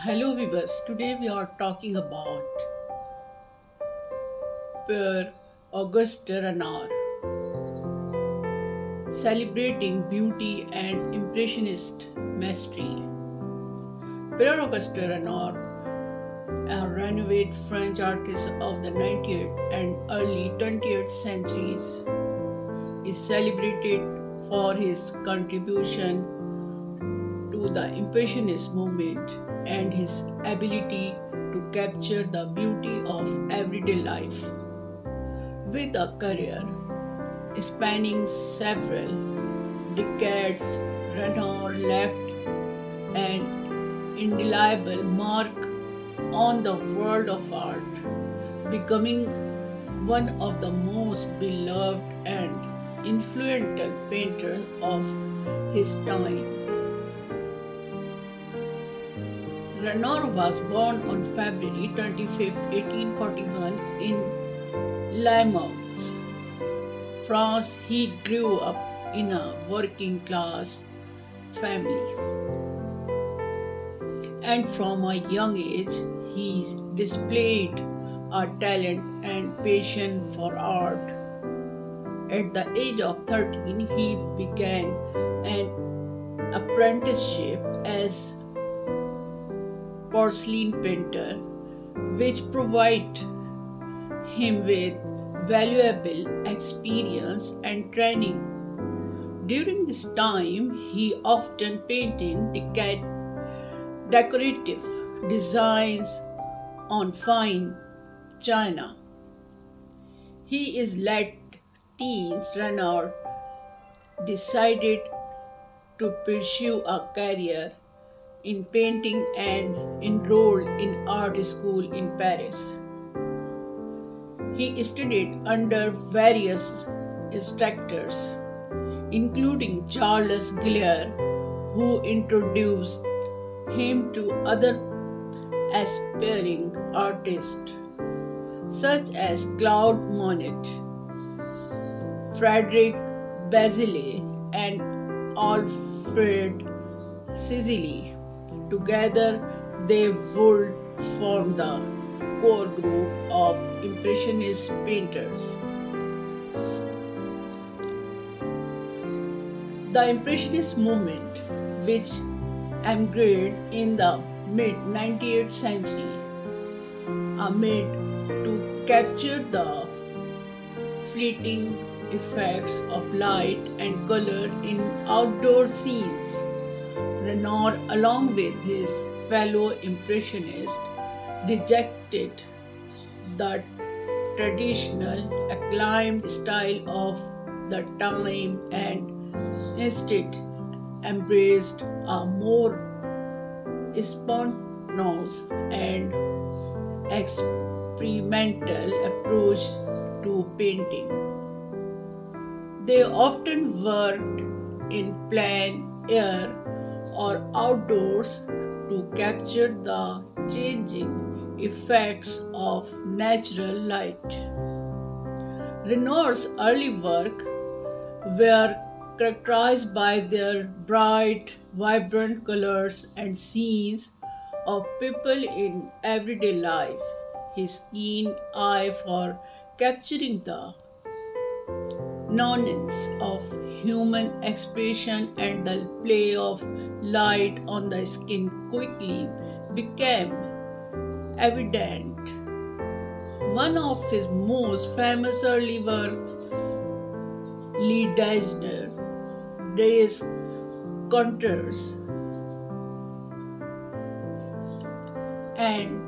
Hello viewers, today we are talking about Pierre Auguste Renoir, celebrating beauty and impressionist mastery. Pierre Auguste Renoir, a renowned French artist of the 19th and early 20th centuries, is celebrated for his contribution to the Impressionist movement and his ability to capture the beauty of everyday life. With a career spanning several decades, Renoir left an indelible mark on the world of art, becoming one of the most beloved and influential painters of his time. Renoir was born on February 25, 1841 in Limoges, France. He grew up in a working class family, and from a young age he displayed a talent and passion for art. At the age of 13, he began an apprenticeship as porcelain painter, which provided him with valuable experience and training. During this time, he often painted decorative designs on fine china. In his late teens, Renoir decided to pursue a career in painting and enrolled in art school in Paris. He studied under various instructors, including Charles Gleyre, who introduced him to other aspiring artists such as Claude Monet, Frederic Bazille, and Alfred Sisley. Together, they would form the core group of Impressionist painters. The Impressionist movement, which emerged in the mid-19th century, aimed to capture the fleeting effects of light and color in outdoor scenes. Renoir, along with his fellow Impressionists, rejected the traditional acclaimed style of the time and instead embraced a more spontaneous and experimental approach to painting. They often worked in plein air or outdoors to capture the changing effects of natural light. Renoir's early work were characterized by their bright, vibrant colors and scenes of people in everyday life. His keen eye for capturing the nuance of human expression and the play of light on the skin quickly became evident. One of his most famous early works, Le Dagner des Contours, and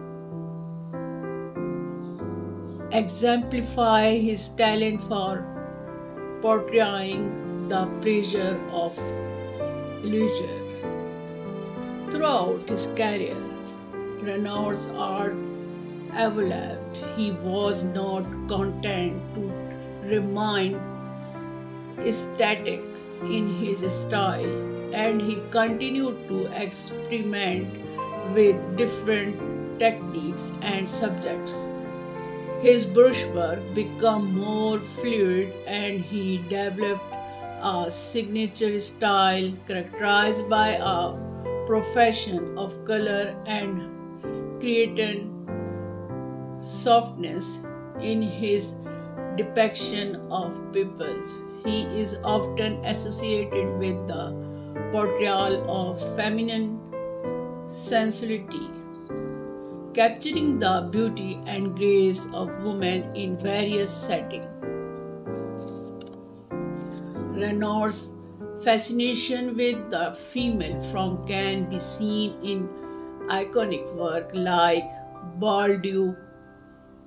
exemplify his talent for portraying the pressure of leisure. Throughout his career, Renoir's art evolved. He was not content to remain static in his style, and he continued to experiment with different techniques and subjects. His brushwork became more fluid and he developed a signature style characterized by a profession of color and created softness in his depiction of peoples. He is often associated with the portrayal of feminine sensuality, capturing the beauty and grace of women in various settings. Renoir's fascination with the female form can be seen in iconic work like Bal du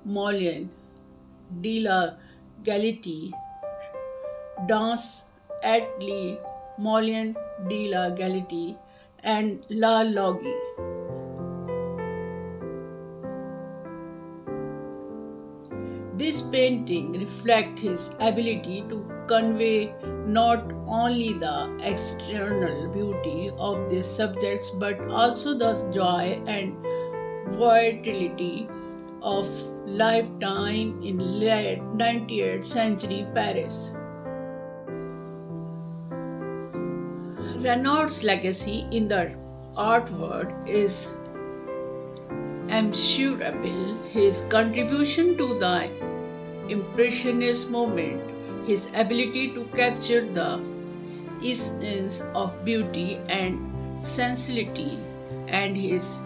Moulin de la Galerie, Danse at le Moulin de la Galerie, and La Logie. This painting reflects his ability to convey not only the external beauty of these subjects but also the joy and vitality of lifetime in late 19th century Paris. Renoir's legacy in the art world is immeasurable. His contribution to the Impressionist movement, his ability to capture the essence of beauty and sensibility, and his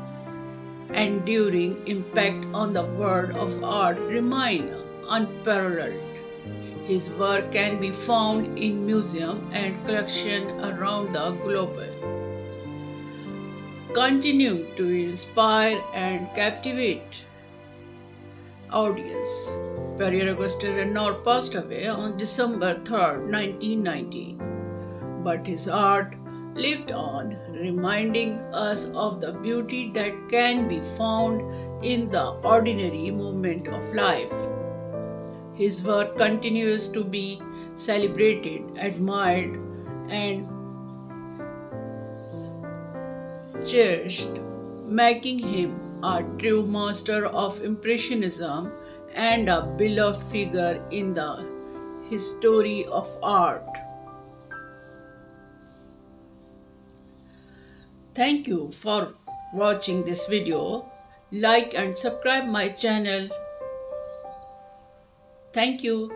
enduring impact on the world of art remain unparalleled. His work can be found in museums and collections around the globe, continue to inspire and captivate audience. Pierre-Auguste Renoir passed away on December 3, 1919, but his art lived on, reminding us of the beauty that can be found in the ordinary moment of life. His work continues to be celebrated, admired, and cherished, making him a true master of Impressionism and a beloved figure in the history of art. Thank you for watching this video. Like and subscribe my channel. Thank you.